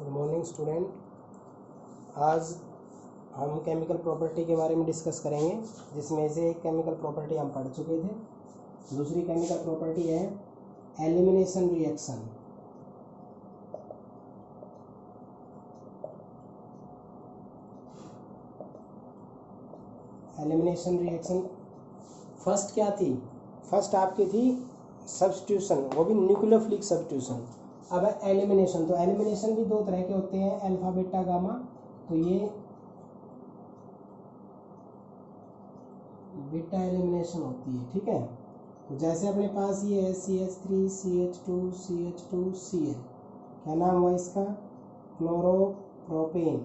Good morning student. आज हम chemical property के बारे में डिस्कस करेंगे, जिसमें से एक केमिकल प्रॉपर्टी हम पढ़ चुके थे। दूसरी केमिकल प्रॉपर्टी है elimination reaction. Elimination reaction first क्या थी? फर्स्ट आपकी थी सब्स्टिट्यूशन, वो भी न्यूक्लियोफिलिक सब्स्टिट्यूशन। अब है एलिमिनेशन। तो एलिमिनेशन भी दो तरह के होते हैं, अल्फा बीटा गामा। तो ये बीटा एलिमिनेशन होती है, ठीक है। तो जैसे अपने पास ये है CH3 CH2 CH2 Cl, क्या नाम हुआ इसका? क्लोरोप्रोपेन।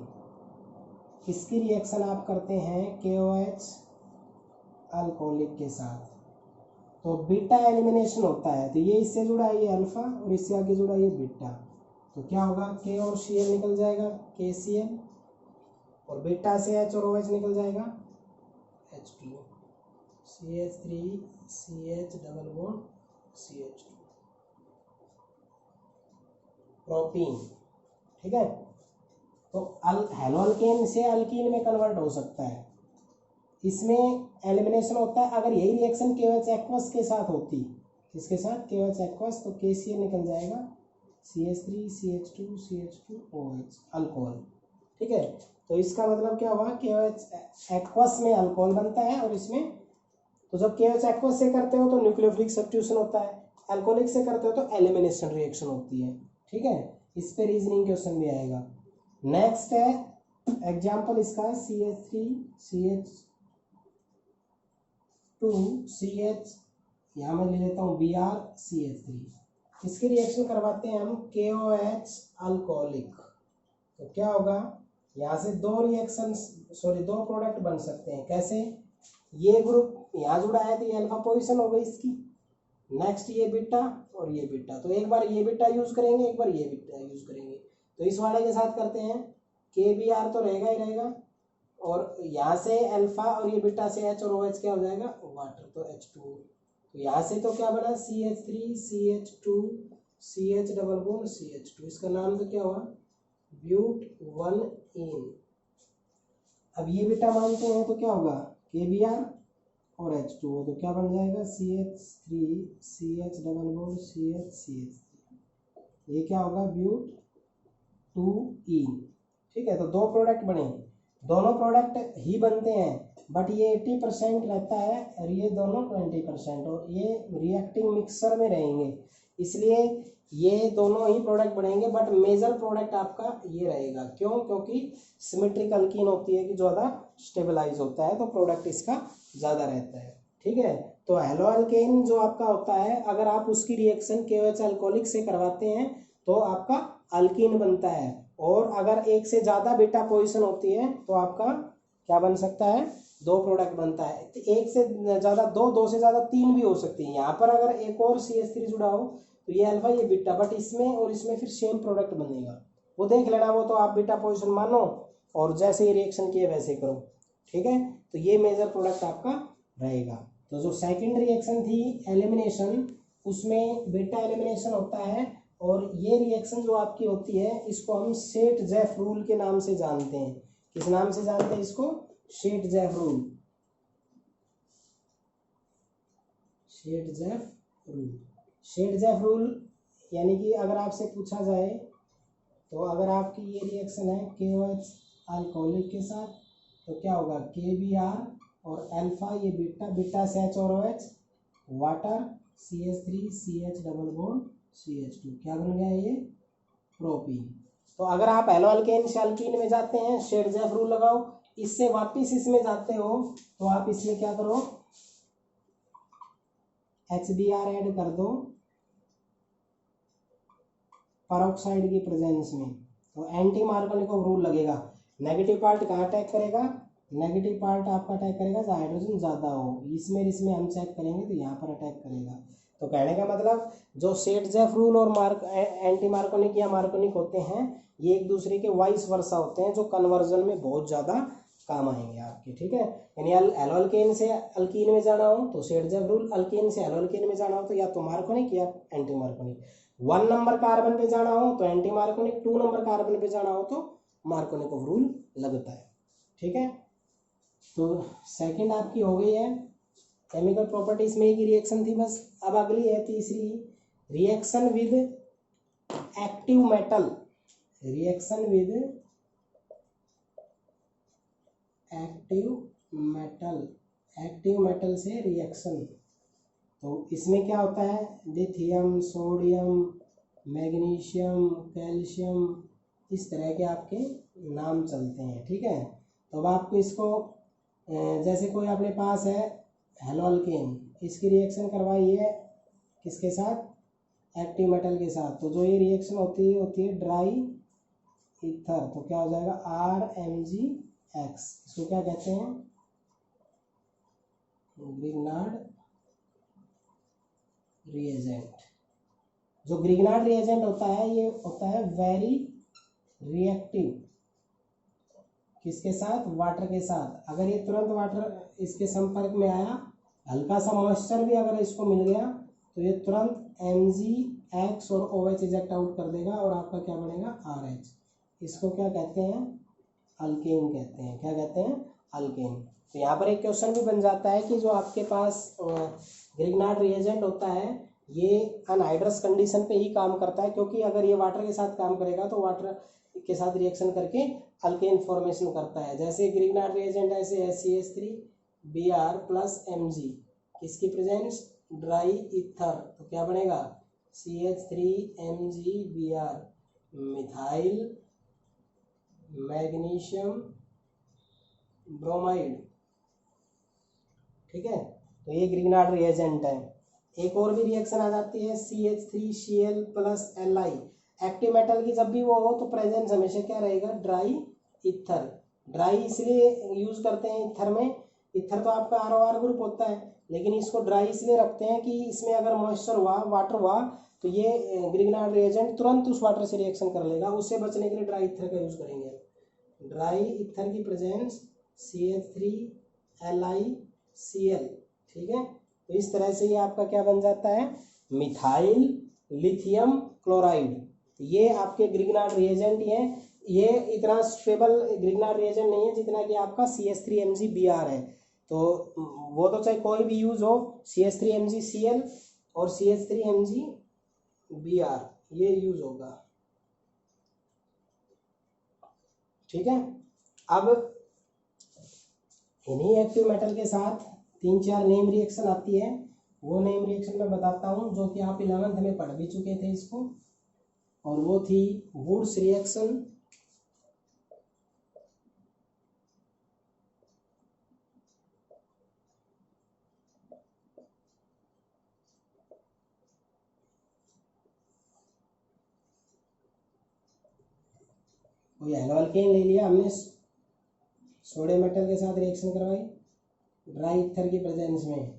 इसकी रिएक्शन आप करते हैं KOH अल्कोहलिक के साथ, तो बीटा एलिमिनेशन होता है। तो ये इससे जुड़ा है ये अल्फा और इससे आगे जुड़ा ये बीटा। तो क्या होगा? K और Cl निकल जाएगा KCl, और बीटा से H और OH निकल जाएगा H2, CH3 CH double bond CH2 propene, ठीक है। तो हेलोअल्केन से अल्कीन में कन्वर्ट हो सकता है। इसमें एलिमिनेशन होता है अगर यही रिएक्शन KOH एक्वस के साथ होती। इसके साथ KOH एक्वस, तो KCl निकल जाएगा CH3 CH2 CH2 OH alcohol, ठीक है। तो इसका मतलब क्या हुआ? KOH एक्वस में अल्कोहल बनता है, और इसमें तो जब KOH एक्वस से करते हो तो न्यूक्लियोफिलिक सब्स्टिट्यूशन होता है, अल्कोहलिक से करते हो तो एलिमिनेशन रिएक्शन होती है, ठीक है। इस पे रीजनिंग क्वेश्चन भी आएगा। नेक्स्ट है एग्जाम्पल इसका CH3 CH2 CH, यहाँ मैं ले लेता हूँ Br CH3। इसकी रिएक्शन करवाते हैं हम KOH अल्कोहलिक। तो क्या होगा? यहाँ से दो प्रोडक्ट बन सकते हैं। कैसे? ये ग्रुप यहाँ जुड़ा है तो ये अल्फा पोजीशन हो गई इसकी, नेक्स्ट ये बीटा और ये बीटा। तो एक बार ये बीटा यूज करेंगे, एक बार ये बीटा यूज करेंगे। तो इस वाले के साथ करते हैं KBr, तो रहेगा ही रहेगा, और यहाँ से अल्फा और ये बीटा से H और OH क्या हो जाएगा? वाटर, तो H2। तो यहाँ से तो क्या बना? CH3 CH2 CH double bond CH2। इसका नाम तो क्या हुआ? ब्यूट-1-इन। अब ये बीटा मानते हैं तो क्या होगा? KBr और H2O, तो क्या बन जाएगा? CH3 CH double bond CH। ये क्या होगा? ब्यूट-2-इन, ठीक है। तो दो प्रोडक्ट बने, दोनों प्रोडक्ट ही बनते हैं, बट ये 80% रहता है और ये दोनों 20%, और ये रिएक्टिंग मिक्सर में रहेंगे, इसलिए ये दोनों ही प्रोडक्ट बनेंगे। बट मेजर प्रोडक्ट आपका ये रहेगा। क्यों? क्योंकि सिमेट्रिक अल्कीन होती है कि ज़्यादा स्टेबलाइज होता है, तो प्रोडक्ट इसका ज़्यादा रहता है, ठीक है। तो हेलोअल्केन जो आपका होता है, अगर आप उसकी रिएक्शन KOH अल्कोहलिक से करवाते हैं तो आपका अल्कीन बनता है, और अगर एक से ज़्यादा बीटा पोजीशन होती है तो आपका क्या बन सकता है? दो प्रोडक्ट बनता है। तो एक से ज़्यादा दो से ज़्यादा तीन भी हो सकती है। यहाँ पर अगर एक और CH3 जुड़ा हो तो ये अल्फा ये बीटा, बट इसमें और इसमें फिर सेम प्रोडक्ट बनेगा, वो देख लेना। वो तो आप बीटा पोजीशन मानो और जैसे ही रिएक्शन किए वैसे करो, ठीक है। तो ये मेजर प्रोडक्ट आपका रहेगा। तो जो सेकेंड रिएक्शन थी एलिमिनेशन, उसमें बीटा एलिमिनेशन होता है, और ये रिएक्शन जो आपकी होती है इसको हम शेट-जेफ रूल के नाम से जानते हैं। किस नाम से जानते हैं इसको? शेट-जेफ रूल। शेट-जेफ रूल यानी कि अगर आपसे पूछा जाए तो अगर आपकी ये रिएक्शन है KOH अल्कोहलिक के साथ, तो क्या होगा? KBr और अल्फा ये बीटा से H और OH water, CH3 CH double bond CH2, क्या बन गया? ये प्रोपीन। तो अगर आप हेलोअल्केन से अल्कीन में जाते हैं, शेट-जेफ रूल लगाओ। इससे वापिस इसमें जाते हो तो आप इसमें क्या करो? HBr ऐड कर दो पेरोक्साइड की प्रेजेंस में, तो एंटी मार्कोनिकोव रूल लगेगा। नेगेटिव पार्ट कहाँ अटैक करेगा? नेगेटिव पार्ट आपका अटैक करेगा जहाँ हाइड्रोजन ज़्यादा हो। इसमें हम चेक करेंगे तो यहाँ पर अटैक करेगा। तो कहने का मतलब जो शेट-जेफ रूल और एंटी मार्कोनिक या मार्कोनिक होते हैं, ये एक दूसरे के वाइस वर्सा होते हैं, जो कन्वर्जन में बहुत ज़्यादा काम आएंगे आपके, ठीक है। यानी एल्कोहल से अल्कीन में जाना हो तो शेट-जेफ रूल, अल्कीन से एल्कोहल में जाना हो तो या तो मार्कोनिक या एंटी मार्कोनिक। 1 नंबर कार्बन पे जाना हो तो एंटी मार्कोनिक, 2 नंबर कार्बन पे जाना हो तो मार्कोनिकोव रूल लगता है। ठीक है, तो सेकंड आपकी हो गई है केमिकल प्रॉपर्टीज में ही रिएक्शन थी बस। अब अगली है तीसरी, reaction with active metal. Reaction with active metal, active metal से रिएक्शन। तो इसमें क्या होता है, लिथियम, सोडियम, मैग्नीशियम, कैल्शियम, इस तरह के आपके नाम चलते हैं। ठीक है, तो अब आपको इसको जैसे कोई अपने पास है हेलोअल्केन, इसकी रिएक्शन करवाई है किसके साथ, एक्टिव मेटल के साथ। तो जो ये रिएक्शन होती है ड्राई ईथर। तो क्या हो जाएगा RMgX। इसको क्या कहते हैं, ग्रिग्नार्ड रिएजेंट। जो ग्रिग्नार्ड रिएजेंट होता है ये होता है वेरी रिएक्टिव, किसके साथ, वाटर के साथ। अगर ये तुरंत वाटर इसके संपर्क में आया, हल्का सा मॉइस्चर भी अगर इसको मिल गया तो ये तुरंत MgX और OH इजेक्ट आउट कर देगा और आपका क्या बनेगा RH। इसको क्या कहते हैं, अल्केन कहते हैं। क्या कहते हैं, अल्केन। तो यहाँ पर एक क्वेश्चन भी बन जाता है कि जो आपके पास ग्रिग्नार्ड रिएजेंट होता है ये अनहाइड्रस कंडीशन पे ही काम करता है, क्योंकि अगर ये वाटर के साथ काम करेगा तो वाटर के साथ रिएक्शन करके अल्केन फॉर्मेशन करता है। जैसे ग्रिग्नार्ड रिएजेंट ऐसे CH3Br प्लस Mg, किसकी प्रेजेंस, ड्राई ईथर। तो क्या बनेगा CH3MgBr, मिथाइल मैग्नीशियम ब्रोमाइड। ठीक है, तो ये ग्रिग्नार्ड रिएजेंट है। एक और भी रिएक्शन आ जाती है CH3Cl plus Li। Active metal की जब भी वो हो तो प्रेजेंस हमेशा क्या रहेगा, ड्राई ईथर। ड्राई इसलिए यूज करते हैं ईथर में, ईथर तो आपका ROR ग्रुप होता है, लेकिन इसको ड्राई इसलिए रखते हैं कि इसमें अगर मॉइस्चर हुआ, वाटर हुआ, तो ये ग्रिग्नार्ड रिएजेंट तुरंत उस वाटर से रिएक्शन कर लेगा। उससे बचने के लिए ड्राई ईथर का यूज करेंगे। ड्राई ईथर की प्रेजेंस CH3LiCl। ठीक है, तो इस तरह से ये आपका क्या बन जाता है, मिथाइल लिथियम क्लोराइड। ये आपके ग्रिग्नार्ड रिएजेंट ही है। ये इतना स्टेबल ग्रिग्नार्ड रिएजेंट नहीं है जितना कि आपका CH3MgBr है। तो वो तो चाहे कोई भी यूज हो, CH3MgCl और CH3MgBr ये यूज होगा। ठीक है, अब इन्हीं एक्टिव मेटल के साथ 3-4 नेम रिएक्शन आती है। वो नेम रिएक्शन मैं बताता हूँ जो कि आप 11th में पढ़ भी चुके थे इसको, और वो थी वुड्स रिएक्शन, कोई हेलोअल्केन ले लिया हमने, सोडियम मेटल के साथ रिएक्शन करवाई ड्राई ईथर की प्रेजेंस में,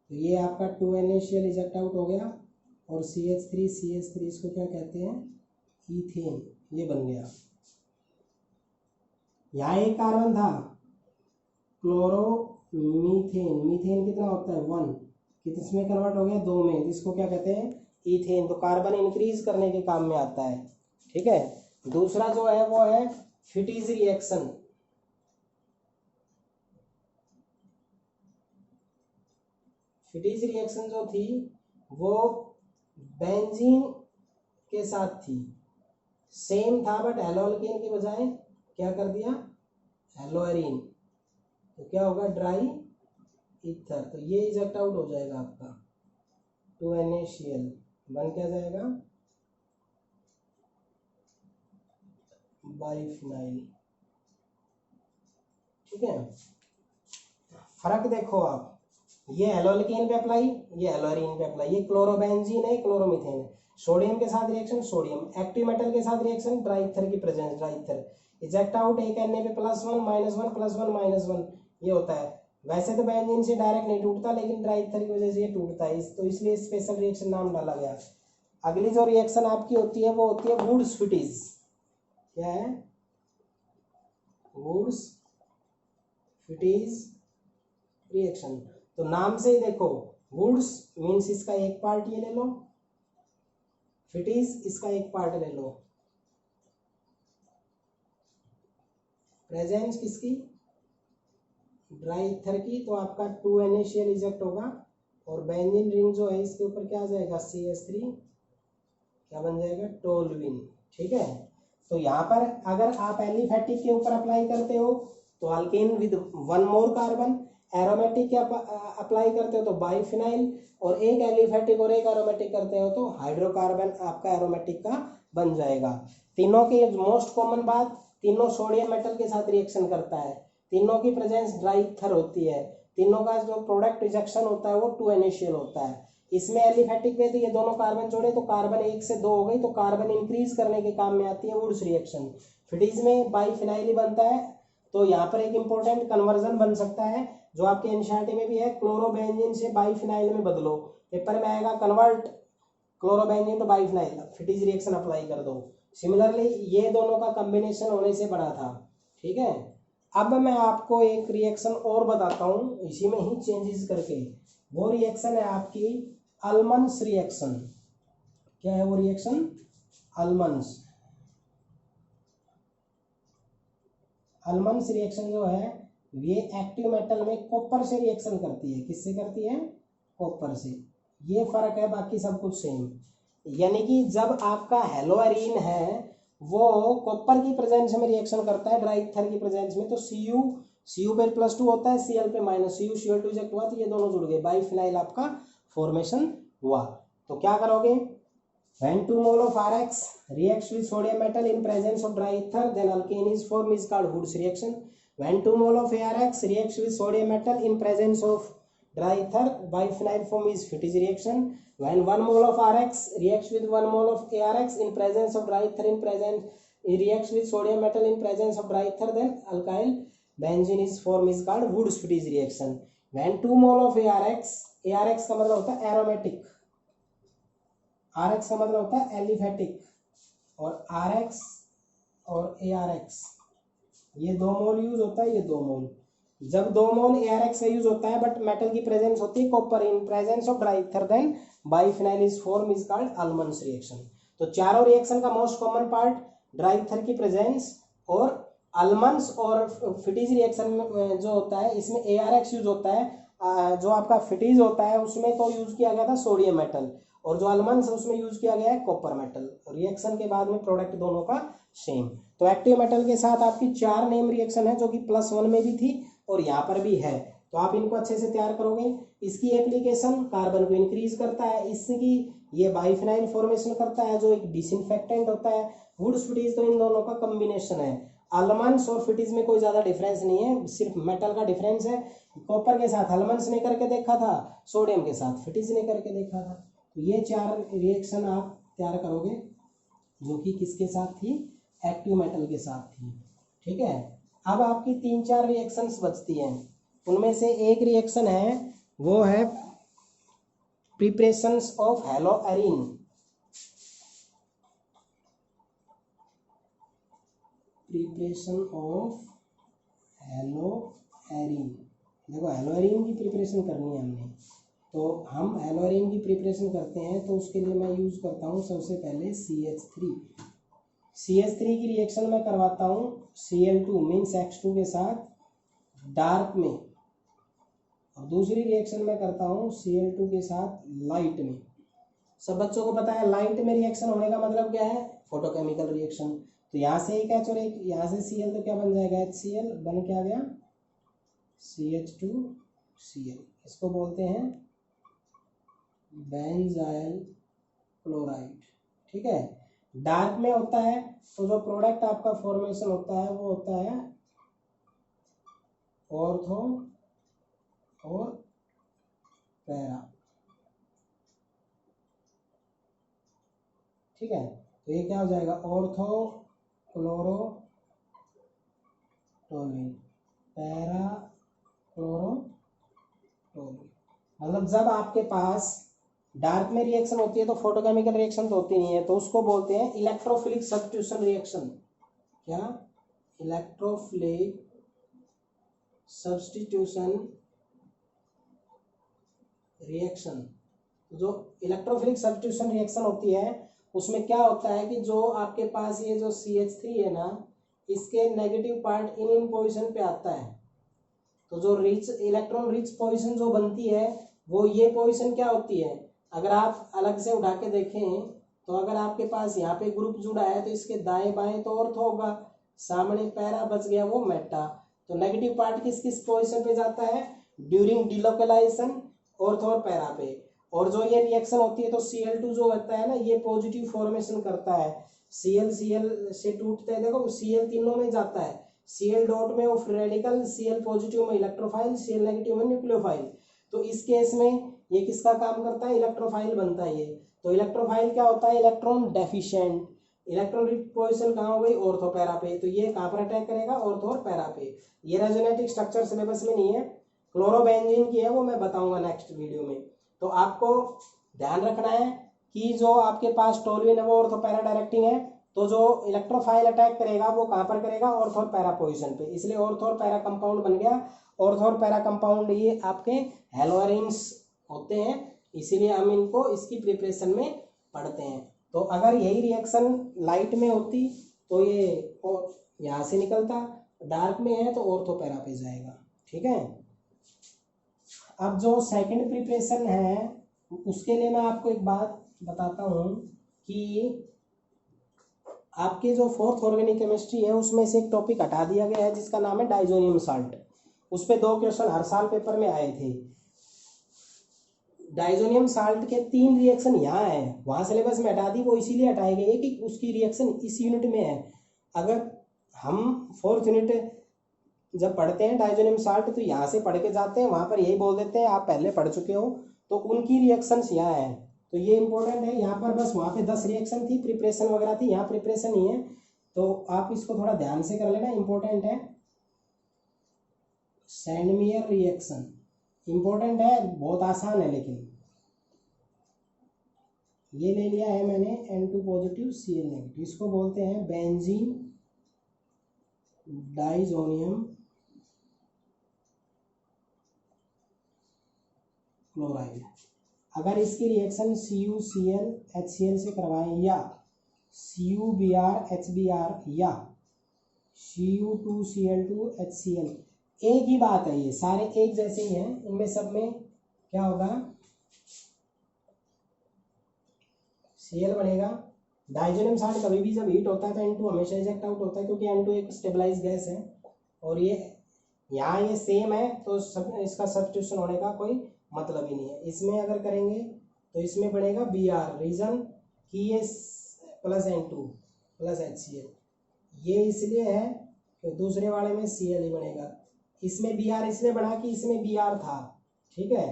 तो ये आपका 2NaCl इजेक्ट आउट हो गया, और CH3 इसको क्या कहते हैं, ईथेन, ये बन गया। यहाँ एक कार्बन था क्लोरोमीथेन, मीथेन कितना होता है 1, किसमें कन्वर्ट हो गया 2 में, जिसको क्या कहते हैं ईथेन। तो कार्बन इंक्रीज करने के काम में आता है। ठीक है, दूसरा जो है वो है फिटीज रिएक्शन। फिटीज रिएक्शन जो थी वो बेंजीन के साथ थी, सेम था बट हेलोअल्केन के बजाय क्या कर दिया, हेलोएरिन। तो क्या होगा, ड्राई ईथर। तो ये इजेक्ट आउट हो जाएगा आपका 2NaCl, बन क्या जाएगा, बाइफिनाइल। ठीक है, फर्क देखो आप, ये हेलोअल्केन पे अप्लाई, ये हेलोएरिन पे अप्लाई। ये क्लोरोबेंजीन है, क्लोरोमीथेन है। सोडियम के साथ रिएक्शन सोडियम, एक्टिव मेटल के साथ रिएक्शन ड्राई ईथर की presence, dry ether eject out, एक Na पे +1 -1 +1 -1 ये होता है। वैसे तो बेंजीन से डायरेक्ट नहीं टूटता, लेकिन ड्राई ईथर की वजह से ये टूटता है, तो इसलिए स्पेशल रिएक्शन नाम डाला गया। अगली जो रिएक्शन आपकी होती है वो होती है वुड्स फिटीज। क्या है, वुड्स फिटीज रिएक्शन। तो नाम से ही देखो, वुड्स मीन्स इसका एक पार्ट ये ले लो, फिटीज इसका एक पार्ट ले लो, प्रेजेंस किसकी, ड्राई ईथर की, तो आपका 2 NaCl इजेक्ट होगा और बेंजीन रिंग जो है इसके ऊपर क्या आ जाएगा, CH3 क्या बन जाएगा, टोल्यूइन। ठीक है, तो यहाँ पर अगर आप एलिफेटिक के ऊपर अप्लाई करते हो तो alkane with 1 more carbon, aromatic के अप्लाई करते हो तो बाइफिनाइल, और एक एलिफेटिक और एक एरोमेटिक करते हो तो हाइड्रोकार्बन आपका एरोमेटिक का बन जाएगा। तीनों की मोस्ट कॉमन बात, तीनों सोडियम मेटल के साथ रिएक्शन करता है, तीनों की प्रेजेंस ड्राई ईथर होती है, तीनों का जो प्रोडक्ट रिजेक्शन होता है वो 2 NaCl होता है। इसमें एलिफेटिक में तो ये दोनों कार्बन जोड़े तो कार्बन 1 से 2 हो गई, तो कार्बन इंक्रीज करने के काम में आती है वुड्स रिएक्शन। फिडीज में बाइफिनाइल बनता है, तो यहाँ पर एक इंपॉर्टेंट कन्वर्जन बन सकता है जो आपके एनसीईआरटी में भी है, क्लोरोबेंजीन से बाइफिनाइल में बदलो, पेपर में आएगा कन्वर्ट क्लोरोबेंजीन तो बाइफिनाइल, फिडीज रिएक्शन अप्लाई कर दो। सिमिलरली ये दोनों का कॉम्बिनेशन होने से बना था। ठीक है, अब मैं आपको एक रिएक्शन और बताता हूँ इसी में ही चेंजेस करके, वो रिएक्शन है आपकी अल्मंस रिएक्शन। क्या है वो रिएक्शन, अल्मंस। अल्मंस रिएक्शन जो है ये एक्टिव मेटल में कॉपर से रिएक्शन करती है, किससे करती है, कॉपर से। ये फर्क है, बाकी सब कुछ सेम। यानी कि जब आपका हेलोअरीन है वो कॉपर की प्रेजेंस में रिएक्शन करता है ड्राई ईथर की प्रेजेंस में, तो Cu पे +2 होता है, Cl पे -, Cl2 इजेक्ट हुआ तो ये दोनों जुड़ गए, बाइफिनाइल आपका फॉर्मेशन हुआ। तो क्या करोगे, when 2 mole of Rx reacts with sodium metal in presence of dry ether, then alkane is formed, is called Wood's reaction. When 2 mole of Arx reacts with sodium metal in presence of dry ether, biphenyl form is Fittis reaction. When 1 mole of Rx reacts with 1 mole of Arx in presence of dry ether in presence, it reacts with sodium metal in presence of dry ether, then alkyl benzene is formed, is called Wood's Fittis reaction. When 2 mole of Arx का मतलब होता है aromatic, RX का मतलब होता है aliphatic, और RX और ARX ये 2 मोल यूज होता है, ये 2 मोल। जब 2 मोल ARX का यूज होता है बट मेटल की प्रेजेंस होती है copper in presence of dry ether, then biphenyl is form, is called Ullmann's reaction. तो चारों रिएक्शन का most common part dry ether की प्रेजेंस, और अल्मंस और फिटीज रिएक्शन में जो होता है इसमें ARX यूज होता है। जो आपका फिटीज होता है उसमें तो यूज किया गया था सोडियम मेटल, और जो अल्मंस है उसमें यूज किया गया है कॉपर मेटल। रिएक्शन के बाद में प्रोडक्ट दोनों का सेम। तो एक्टिव मेटल के साथ आपकी 4 नेम रिएक्शन है जो कि +1 में भी थी और यहाँ पर भी है, तो आप इनको अच्छे से तैयार करोगे। इसकी एप्लीकेशन कार्बन को इंक्रीज करता है, इसकी ये बाइफिनाइल फॉर्मेशन करता है जो एक डिसइंफेक्टेंट होता है। वुड्स फिटीज तो इन दोनों का कॉम्बिनेशन है। अल्मंस और फिटीज में कोई ज्यादा डिफरेंस नहीं है, सिर्फ मेटल का डिफरेंस है। कॉपर के साथ अल्मंस ने करके देखा था, सोडियम के साथ फिटीज ने करके देखा था। तो ये 4 रिएक्शन आप तैयार करोगे जो कि किसके साथ थी, एक्टिव मेटल के साथ थी। ठीक है, अब आपकी 3-4 रिएक्शंस बचती हैं, उनमें से एक रिएक्शन है वो है प्रिपरेशंस ऑफ हेलोअरीन। प्रिपरेशन ऑफ हेलोअरीन, देखो हेलोअरीन की प्रिपरेशन करनी है हमने, तो हम हेलोअरीन की प्रिपरेशन करते हैं तो उसके लिए मैं यूज करता हूँ सबसे पहले CH3 की रिएक्शन मैं करवाता हूँ Cl2 मीन्स X2 के साथ डार्क में, और दूसरी रिएक्शन मैं करता हूँ Cl2 के साथ लाइट में। सब बच्चों को पता है लाइट में रिएक्शन होने का मतलब क्या है, फोटोकेमिकल रिएक्शन। तो यहाँ से एक H और एक यहाँ से Cl, तो क्या बन जाएगा, HCl बन के आ गया CH2Cl, इसको बोलते हैं बेंजाइल क्लोराइड। ठीक है, डार्क में होता है तो जो प्रोडक्ट आपका फॉर्मेशन होता है वो होता है ऑर्थो और पैरा। ठीक है, तो ये क्या हो जाएगा, ऑर्थो क्लोरोटोलिन, पैरा क्लोरोटोलिन। मतलब जब आपके पास डार्क में रिएक्शन होती है तो फोटोकेमिकल रिएक्शन तो होती नहीं है, तो उसको बोलते हैं इलेक्ट्रोफिलिक सब्स्टिट्यूशन रिएक्शन। क्या, इलेक्ट्रोफिलिक सब्स्टिट्यूशन रिएक्शन। जो इलेक्ट्रोफिलिक सब्स्टिट्यूशन रिएक्शन होती है उसमें क्या होता है कि जो आपके पास ये जो CH3 है ना, इसके नेगेटिव पार्ट इन पोजीशन पे आता है। तो जो रिच इलेक्ट्रॉन रिच पोजीशन जो बनती है वो ये पोजीशन क्या होती है, अगर आप अलग से उठा के देखें तो अगर आपके पास यहाँ पे ग्रुप जुड़ा है तो इसके दाएं बाएं तो ऑर्थो होगा, सामने पैरा बच गया वो मेटा। तो नेगेटिव पार्ट किस किस पोजीशन पे जाता है, ड्यूरिंग डिलोकलाइजेशन ऑर्थो और पैरा पे। और जो ये रिएक्शन होती है तो Cl2 जो होता है ना, ये पॉजिटिव फॉर्मेशन करता है। Cl से टूटते हैं, देखो Cl तीनों में जाता है। Cl डॉट में वो फ्री रेडिकल, Cl पॉजिटिव में इलेक्ट्रोफाइल, Cl नेगेटिव में न्यूक्लियोफाइल। तो इस केस में ये किसका काम करता है, इलेक्ट्रोफाइल बनता है ये। तो इलेक्ट्रोफाइल क्या होता है, electron deficient. Electron rich position कहाँ हो गई, ऑर्थो पैरा पे। तो ये कहाँ पर अटैक करेगा, ऑर्थो और पैरा पे। ये रेजोनेटिक स्ट्रक्चर सिलेबस में नहीं है, क्लोरोबेंजीन की है, वो मैं बताऊंगा नेक्स्ट वीडियो में। तो आपको ध्यान रखना है कि जो आपके पास टोल्यूइन है वो ऑर्थो पैरा डायरेक्टिंग है, तो जो इलेक्ट्रोफाइल अटैक करेगा वो कहाँ पर करेगा, ऑर्थो और पैरा पोजीशन पे। इसलिए ऑर्थो और पैरा कंपाउंड बन गया। ऑर्थो और पैरा कंपाउंड ये आपके हैलोअरीन्स होते हैं, इसीलिए हम इनको इसकी प्रिपरेशन में पढ़ते हैं। तो अगर यही रिएक्शन लाइट में होती तो ये यहाँ से निकलता, डार्क में है तो ऑर्थो पैरा पे जाएगा। ठीक है, अब जो सेकंड प्रिपरेशन है उसके लिए मैं आपको एक बात बताता हूँ कि आपके जो फोर्थ ऑर्गेनिक केमिस्ट्री है उसमें से एक टॉपिक हटा दिया गया है जिसका नाम है डाइजोनियम साल्ट। उस पे 2 क्वेश्चन हर साल पेपर में आए थे। डाइजोनियम साल्ट के 3 रिएक्शन यहाँ है, वहाँ सिलेबस में हटा दी, वो इसीलिए हटाए गए कि उसकी रिएक्शन इस यूनिट में है। अगर हम 4th यूनिट जब पढ़ते हैं डाइजोनियम साल्ट तो यहाँ से पढ़ के जाते हैं, वहाँ पर यही बोल देते हैं आप पहले पढ़ चुके हो, तो उनकी रिएक्शंस यहाँ है। तो ये इंपॉर्टेंट है, यहाँ पर बस वहाँ पे 10 रिएक्शन थी, प्रिपरेशन वगैरह थी, यहाँ प्रिपरेशन नहीं है, तो आप इसको थोड़ा ध्यान से कर लेना, इंपॉर्टेंट है। सैंडमेयर रिएक्शन इंपॉर्टेंट है, बहुत आसान है, लेकिन ये ले लिया है मैंने N2 पॉजिटिव Cl नेगेटिव, इसको बोलते हैं बेंजीन डाइजोनियम क्लोराइड। अगर इसकी रिएक्शन CuCl HCl से करवाएं या CuBr HBr या Cu2Cl2 HCl, एक ही बात है, ये सारे एक जैसे ही हैं, इनमें सब में क्या होगा, Cl बनेगा। डाइजोनियम साल्ट कभी भी जब हीट होता है तो N2 हमेशा इजेक्ट आउट होता है, क्योंकि N2 एक स्टेबलाइज गैस है और ये यहाँ ये सेम है, तो सब इसका सब्स्टिट्यूशन होने का कोई मतलब ही नहीं है। इसमें अगर करेंगे तो इसमें बनेगा Br, रीजन कि ये प्लस N2 प्लस HCl, ये इसलिए है कि दूसरे वाले में Cl ही बनेगा। इसमें Br इसलिए बना कि इसमें Br था, ठीक है,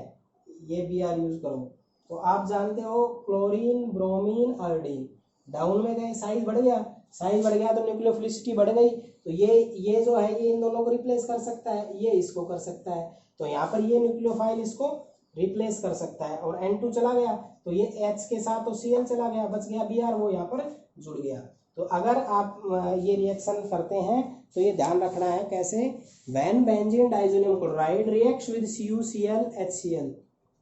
ये Br यूज करो। तो आप जानते हो क्लोरीन ब्रोमीन आयोडीन डाउन में गए, साइज बढ़ गया, साइज बढ़ गया तो न्यूक्लियोफिलिसिटी बढ़ गई, तो ये जो है ये इन दोनों को रिप्लेस कर सकता है, ये इसको कर सकता है, तो यहाँ पर ये न्यूक्लियोफाइल इसको रिप्लेस कर सकता है। और N2 चला गया तो ये H के साथ तो Cl चला गया, बच गया Br, वो यहाँ पर जुड़ गया। तो अगर आप ये रिएक्शन करते हैं तो ये ध्यान रखना है कैसे, when benzene diazonium chloride reacts with CuCl HCl,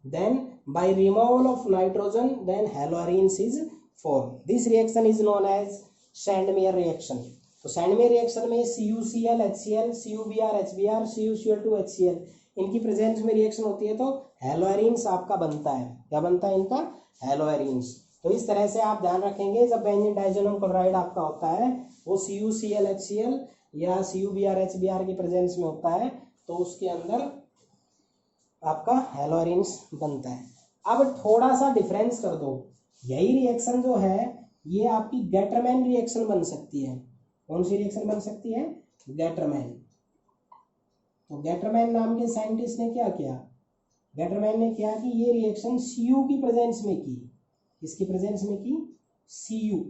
then by removal of nitrogen then haloarenes is formed. This reaction is known as Sandmeyer reaction. तो सैंडमेयर रिएक्शन में CuCl HCl, CuBr HBr, CuCl2 HCl इनकी presence में reaction होती है तो हैलोअरीन्स आपका बनता है। क्या बनता है इनका, हैलोअरीन्स। तो इस तरह से आप ध्यान रखेंगे, जब बेंजीन डाइजोनियम क्लोराइड आपका होता है वो CuCl HCl या CuBr HBr की प्रेजेंस में होता है तो उसके अंदर आपका हैलोअरीन्स बनता है। अब थोड़ा सा डिफरेंस कर दो, यही रिएक्शन जो है ये आपकी गेटरमैन रिएक्शन बन सकती है। कौन सी रिएक्शन बन सकती है, गेटरमैन। तो गेटरमैन नाम के साइंटिस्ट ने क्या किया, गेटरमैन ने क्या कि ये रिएक्शन Cu की प्रेजेंस में की। किसकी प्रेजेंस में की, Cu।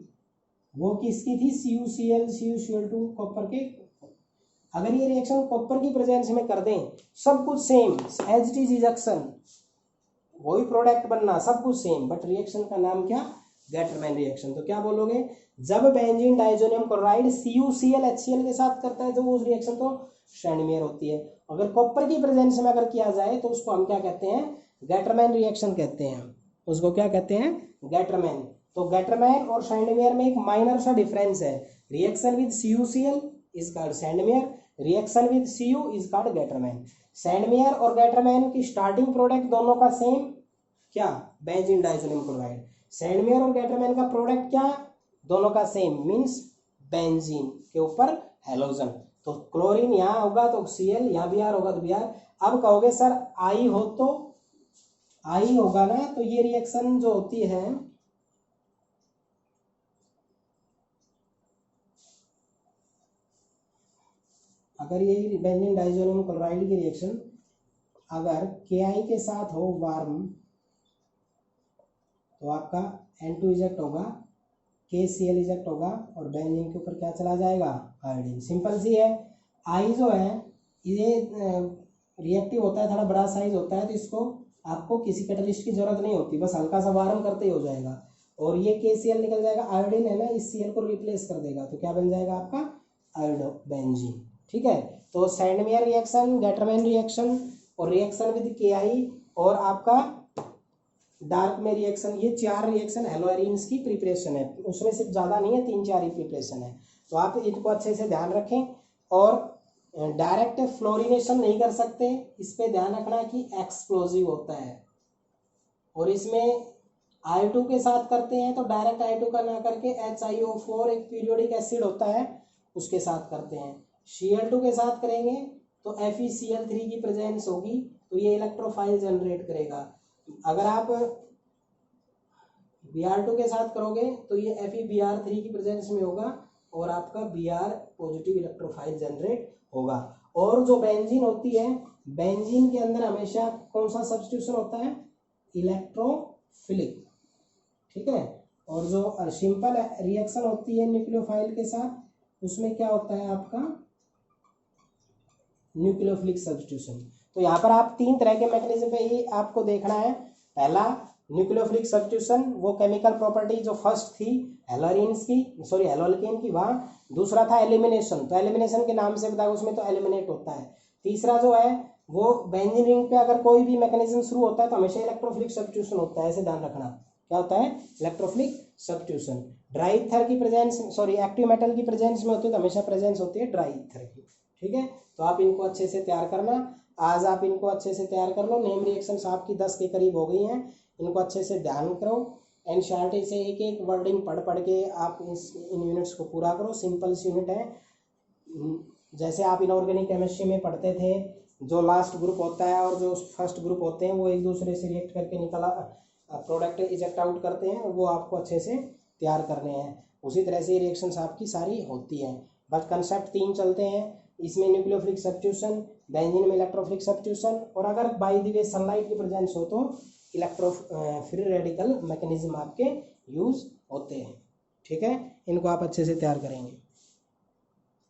वो किसकी थी, CuCl CuCl2 कॉपर के। अगर ये रिएक्शन कॉपर की प्रेजेंस में कर दें, सब कुछ same, as it is ejection, वही प्रोडक्ट बनना, सब कुछ सेम, बट रिएक्शन का नाम क्या, गेटरमैन रिएक्शन। तो क्या बोलोगे, जब benzene diazonium chloride CuCl HCl के साथ करता है तो वो रिएक्शन तो सैंडमेयर होती है। अगर कॉपर की प्रेजेंस में अगर किया जाए तो उसको हम क्या कहते हैं, गेटरमैन रिएक्शन कहते हैं। उसको क्या कहते हैं, गेटरमैन। तो गैटरमैन और सैंडमेयर में एक माइनर सा डिफरेंस है। Reaction with CuCl is called Sandmeyer, reaction with Cu is called Gattermann. Sandmeyer और गैटरमैन की स्टार्टिंग प्रोडक्ट दोनों का सेम, क्या, बेंजीन डाइसोनियम क्लोराइड। सैंडमेयर और गैटरमैन का प्रोडक्ट क्या, दोनों का सेम, मीन्स बेंजीन के ऊपर हैलोजन। तो क्लोरीन यहाँ होगा तो Cl, यहाँ Br होगा तो Br। अब कहोगे सर आई हो तो आई होगा ना, तो ये रिएक्शन जो होती है अगर ये बेंजीन डाइसोनियम क्लोराइड की रिएक्शन अगर Ki के साथ हो वार्म तो आपका N2 इजेक्ट होगा, KCl इजेक्ट होगा और बेंजीन के ऊपर क्या चला जाएगा, आयोडीन। सिंपल सी है। आई जो है ये रिएक्टिव होता है, थोड़ा बड़ा साइज होता है, तो इसको आपको किसी कैटलिस्ट की जरूरत नहीं होती, बस हल्का सा वार्म करते ही हो जाएगा। और ये KCl निकल जाएगा, आयोडीन है ना, इस Cl को रिप्लेस कर देगा, तो क्या बन जाएगा आपका आयोडो बेंजीन। ठीक है, तो सैंडमेयर रिएक्शन, गैटरमैन रिएक्शन और रिएक्शन विद Ki और आपका डार्क में रिएक्शन, ये 4 रिएक्शन हेलोएरिन्स की प्रिपरेशन है। उसमें सिर्फ ज़्यादा नहीं है, 3-4 ही प्रिपरेशन है। तो आप इनको अच्छे से ध्यान रखें और डायरेक्ट फ्लोरिनेशन नहीं कर सकते, इस पे ध्यान रखना कि एक्सप्लोजिव होता है। और इसमें I2 के साथ करते हैं तो डायरेक्ट I2 का ना करके HiO4 एक पीरियोडिक एसिड होता है उसके साथ करते हैं। Cl2 के साथ करेंगे तो FeCl3 की प्रेजेंस होगी, तो ये इलेक्ट्रोफाइल जनरेट करेगा। अगर आप Br2 के साथ करोगे तो ये FeBr3 की प्रेजेंस में होगा और आपका Br पॉजिटिव इलेक्ट्रोफाइल जनरेट होगा। और जो बेंजीन होती है, बेंजीन के अंदर हमेशा कौन सा सब्स्टिट्यूशन होता है, इलेक्ट्रोफिलिक। ठीक है, और जो सिंपल रिएक्शन होती है न्यूक्लियोफाइल के साथ, उसमें क्या होता है आपका न्यूक्लियोफिलिक सब्स्टिट्यूशन। तो यहाँ पर आप 3 तरह के मैकेनिज्म पे ही आपको देखना है। पहला न्यूक्लियोफिलिक सब्स्टिट्यूशन, वो केमिकल प्रॉपर्टी जो फर्स्ट थी हेलोरिन्स की, सॉरी हेलोअल्केन की, वहाँ। दूसरा था एलिमिनेशन, तो एलिमिनेशन के नाम से बताया, उसमें तो एलिमिनेट होता है। तीसरा जो है वो बेंजीन रिंग पे अगर कोई भी मैकेनिज्म शुरू होता है तो हमेशा इलेक्ट्रोफिलिक सब्स्टिट्यूशन होता है, ऐसे ध्यान रखना। क्या होता है, इलेक्ट्रोफिलिक सब्स्टिट्यूशन। ड्राई ईथर की प्रेजेंस, सॉरी एक्टिव मेटल की प्रेजेंस में होती है तो हमेशा प्रेजेंस होती है ड्राई ईथर की। ठीक है, तो आप इनको अच्छे से तैयार करना। आज आप इनको अच्छे से तैयार कर लो। नेम रिएक्शंस आपकी 10 के करीब हो गई हैं, इनको अच्छे से ध्यान करो। एनसीईआरटी से एक एक वर्डिंग पढ़ के आप इन यूनिट्स को पूरा करो। सिंपल सी यूनिट है, जैसे आप इनऑर्गेनिक केमिस्ट्री में पढ़ते थे, जो लास्ट ग्रुप होता है और जो फर्स्ट ग्रुप होते हैं वो एक दूसरे से रिएक्ट करके निकला प्रोडक्ट इजेक्ट आउट करते हैं, वो आपको अच्छे से तैयार करने हैं। उसी तरह से रिएक्शंस आपकी सारी होती हैं, बस कंसेप्ट 3 चलते हैं। इसमें न्यूक्लियोफिलिक सब्स्टिट्यूशन, बेंजीन में इलेक्ट्रोफिलिक सब्स्टिट्यूशन, और अगर बाय द वे सनलाइट की प्रेजेंस हो तो फ्री रेडिकल मैकेनिज्म आपके यूज होते हैं। ठीक है, इनको आप अच्छे से तैयार करेंगे।